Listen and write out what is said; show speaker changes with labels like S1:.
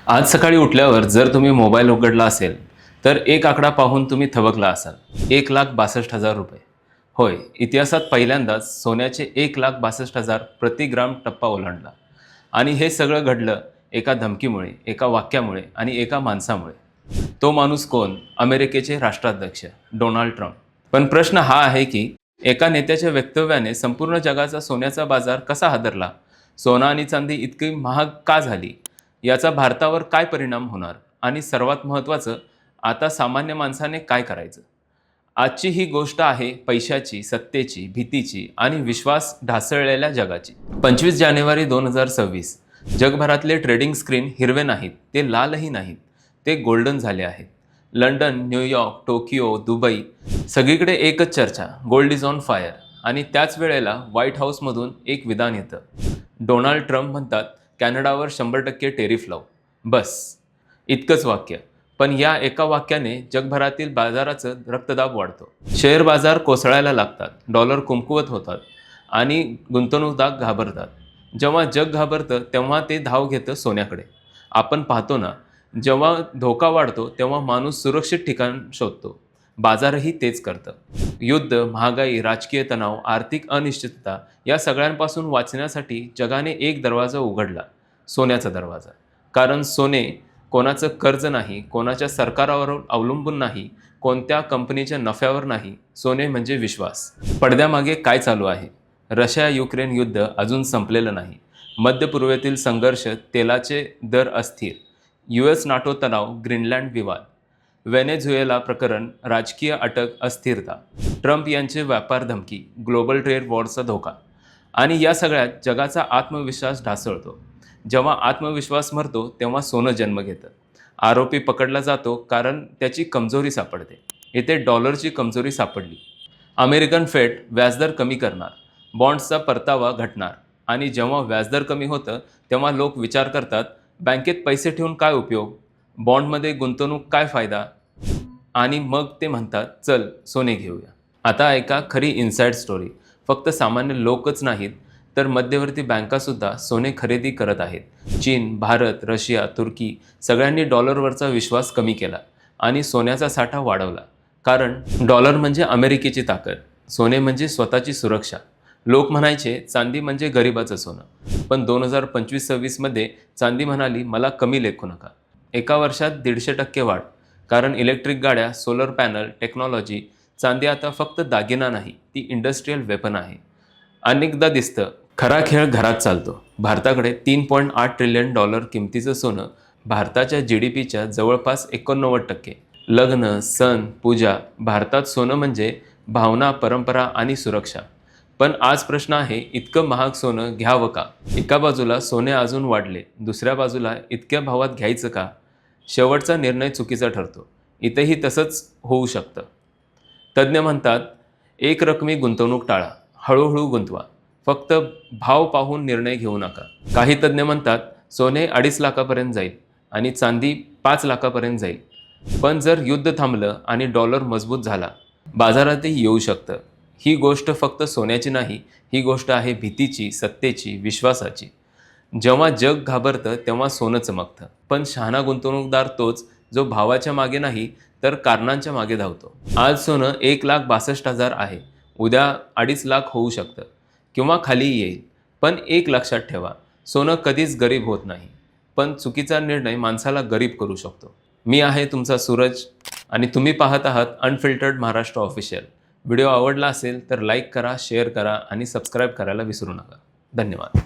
S1: आज सकाळी उठल्यावर जर तुम्ही मोबाईल उघडला असेल तर एक आकडा पाहून तुम्ही थबकला असाल. 1,62,000 रुपये. होय, इतिहासात पहिल्यांदाच सोन्याचे 1,62,000 प्रति ग्राम टप्पा ओलांडला. आणि हे सगळं घडलं एका धमकीमुळे, एका वाक्यामुळे आणि एका माणसामुळे. तो माणूस कोण? अमेरिकेचे राष्ट्राध्यक्ष डोनाल्ड ट्रम्प. पण प्रश्न हा आहे की एका नेत्याच्या वक्तव्याने संपूर्ण जगाचा सोन्याचा बाजार कसा हादरला? सोना आणि चांदी इतकी महाग का झाली? याचा भारतावर काय परिणाम होणार? आणि सर्वात महत्त्वाचं, आता सामान्य माणसाने काय करायचं? आजची ही गोष्ट आहे पैशाची, सत्तेची, भीतीची आणि विश्वास ढासळलेल्या जगाची. 25 जानेवारी 2026. जगभरातले ट्रेडिंग स्क्रीन हिरवे नाहीत, ते लालही नाहीत, ते गोल्डन झाले आहेत. लंडन, न्यूयॉर्क, टोकियो, दुबई, सगळीकडे एकच चर्चा, गोल्ड इज ऑन फायर. आणि त्याच वेळेला व्हाईट हाऊसमधून एक विधान येतं. डोनाल्ड ट्रम्प म्हणतात, कॅनडावर 100% टेरिफ लावू. बस, इतकंच वाक्य. पण या एका वाक्याने जगभरातील बाजाराचं रक्तदाब वाढतो. शेअर बाजार कोसळायला लागतात, डॉलर कमकुवत होतात आणि गुंतवणूकदार घाबरतात. जेव्हा जग घाबरतं तेव्हा ते धाव घेतं सोन्याकडे. आपण पाहतो ना, जेव्हा धोका वाढतो तेव्हा माणूस सुरक्षित ठिकाण शोधतो. बाजारही तेच करतं. युद्ध, महागाई, राजकीय तणाव, आर्थिक अनिश्चितता या सगळ्यांपासून वाचण्यासाठी जगाने एक दरवाजा उघडला, सोन्याचा दरवाजा. कारण सोने कोणाचं कर्ज नाही, कोणाच्या सरकारावर अवलंबून नाही, कोणत्या कंपनीच्या नफ्यावर नाही. सोने म्हणजे विश्वास. पडद्यामागे काय चालू आहे? रशिया युक्रेन युद्ध अजून संपलेलं नाही. मध्य पूर्वेतील संघर्ष, तेलाचे दर अस्थिर, US नाटो तणाव, ग्रीनलँड विवाद, व्हेनेझुएला प्रकरण, राजकीय अटक, अस्थिरता, ट्रम्प यांचे व्यापार धमकी, ग्लोबल ट्रेड वॉरचा धोका. आणि या सगळ्यात जगाचा आत्मविश्वास ढासळतो. जेव्हा आत्मविश्वास मरतो तेव्हा सोनं जन्म घेतं. आरोपी पकडला जातो कारण त्याची कमजोरी सापडते. इथे डॉलरची कमजोरी सापडली. अमेरिकन फेड व्याजदर कमी करणार, बॉन्ड्सचा परतावा घटणार. आणि जेव्हा व्याजदर कमी होतं तेव्हा लोक विचार करतात, बँकेत पैसे ठेवून काय उपयोग, बॉन्डमध्ये गुंतवणूक काय फायदा? आणि मग ते म्हणतात, चल सोने घेऊया. आता ऐका खरी इनसाइड स्टोरी. फक्त सामान्य लोकच नाहीत तर मध्यवर्ती बँकासुद्धा सोने खरेदी करत आहेत. चीन, भारत, रशिया, तुर्की सगळ्यांनी डॉलरवरचा विश्वास कमी केला आणि सोन्याचा साठा वाढवला. कारण डॉलर म्हणजे अमेरिकेची ताकद, सोने म्हणजे स्वतःची सुरक्षा. लोक म्हणायचे चांदी म्हणजे गरिबाचं सोनं. पण 2025-26 मध्ये चांदी म्हणाली, मला कमी लेखू नका. एका वर्षात 150% वाढ. कारण इलेक्ट्रिक गाड्या, सोलर पॅनल, टेक्नॉलॉजी. चांदी आता फक्त दागिना नाही, ती इंडस्ट्रीयल वेपन आहे. अनेकदा दिसतं, खरा खेळ घरात चालतो. भारताकडे $3.8 ट्रिलियन किमतीचं सोनं, भारताच्या GDPच्या जवळपास 89%. लग्न, सण, पूजा, भारतात सोनं म्हणजे भावना, परंपरा आणि सुरक्षा. पण आज प्रश्न आहे, इतकं महाग सोनं घ्यावं का? एका बाजूला सोने अजून वाढले, दुसऱ्या बाजूला इतक्या भावात घ्यायचं का? शेवटचा निर्णय चुकीचा ठरतो. इथेही तसंच होऊ शकतं. तज्ज्ञ म्हणतात, एक रकमी गुंतवणूक टाळा, हळूहळू गुंतवा. फक्त भाव पाहून निर्णय घेऊ नका. काही तज्ज्ञ म्हणतात, सोने 2.5 लाखापर्यंत जाईल आणि चांदी 5 लाखापर्यंत जाईल. पण जर युद्ध थांबलं आणि डॉलर मजबूत झाला, बाजारातही येऊ शकतं. ही गोष्ट फक्त सोन्याची नाही, ही गोष्ट आहे भीतीची, सत्तेची, विश्वासाची. जेव्हा जग घाबरतं तेव्हा सोनं चमकतं. पण शहाणा गुंतवणूकदार तोच जो भावाच्या मागे नाही तर कारणांच्या मागे धावतो. आज सोनं 1,62,000 आहे, उद्या 2.5 लाख होऊ शकतं किंवा खाली येईल. पण एक लक्षात ठेवा, सोनं कधीच गरीब होत नाही. पण चुकीचा निर्णय माणसाला गरीब करू शकतो. मी आहे तुमचा सूरज आणि तुम्ही पाहत आहात अनफिल्टर्ड महाराष्ट्र ऑफिशियल. व्हिडिओ आवडला असेल तर लाईक करा, शेअर करा आणि सबस्क्राईब करायला विसरू नका. धन्यवाद.